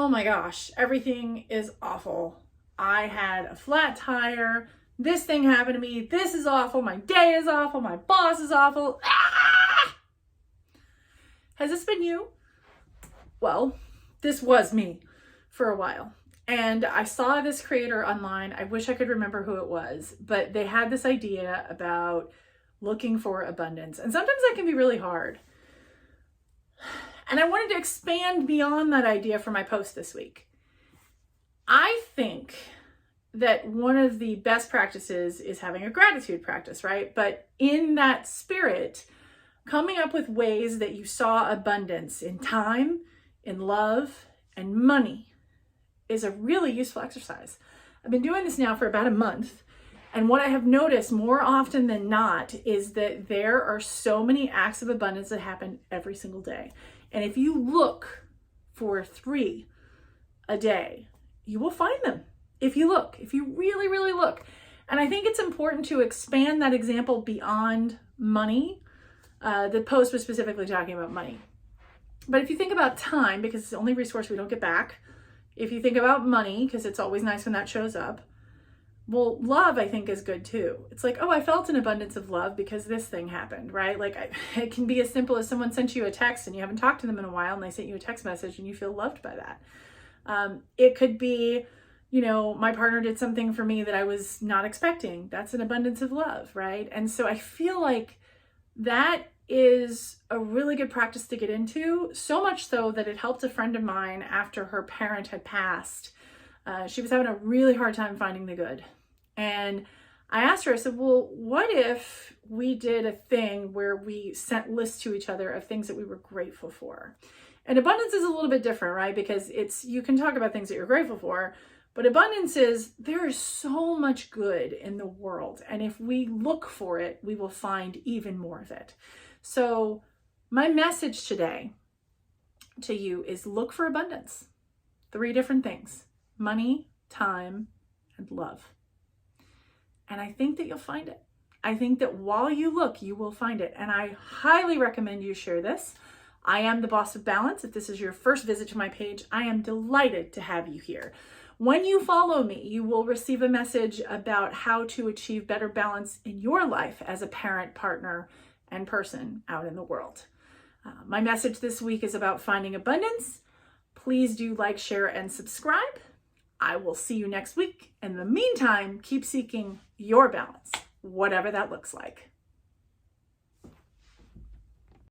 oh my gosh, everything is awful. I had a flat tire. This thing happened to me. This is awful. My day is awful. My boss is awful. Ah! Has this been you? Well, this was me for a while. And I saw this creator online. I wish I could remember who it was, but they had this idea about looking for abundance. And sometimes that can be really hard. And I wanted to expand beyond that idea for my post this week. I think that one of the best practices is having a gratitude practice, right? But in that spirit, coming up with ways that you saw abundance in time, in love, and money is a really useful exercise. I've been doing this now for about a month. And what I have noticed more often than not is that there are so many acts of abundance that happen every single day. And if you look for 3 a day, you will find them. If you look, if you really, really look. And I think it's important to expand that example beyond money. The post was specifically talking about money. But if you think about time, because it's the only resource we don't get back, if you think about money, because it's always nice when that shows up, well, love, I think, is good too. It's like, oh, I felt an abundance of love because this thing happened, right? Like it can be as simple as someone sent you a text and you haven't talked to them in a while and they sent you a text message and you feel loved by that. It could be, my partner did something for me that I was not expecting. That's an abundance of love, right? And so I feel like that is a really good practice to get into, so much so that it helped a friend of mine after her parent had passed. She was having a really hard time finding the good. And I asked her, I said, well, what if we did a thing where we sent lists to each other of things that we were grateful for? And abundance is a little bit different, right? Because you can talk about things that you're grateful for, but abundance is, there is so much good in the world. And if we look for it, we will find even more of it. So my message today to you is look for abundance. 3 different things: money, time, and love. And I think that you'll find it. I think that while you look, you will find it. And I highly recommend you share this. I am the Boss of Balance. If this is your first visit to my page, I am delighted to have you here. When you follow me, you will receive a message about how to achieve better balance in your life as a parent, partner, and person out in the world. My message this week is about finding abundance. Please do like, share, and subscribe. I will see you next week. In the meantime, keep seeking your balance, whatever that looks like.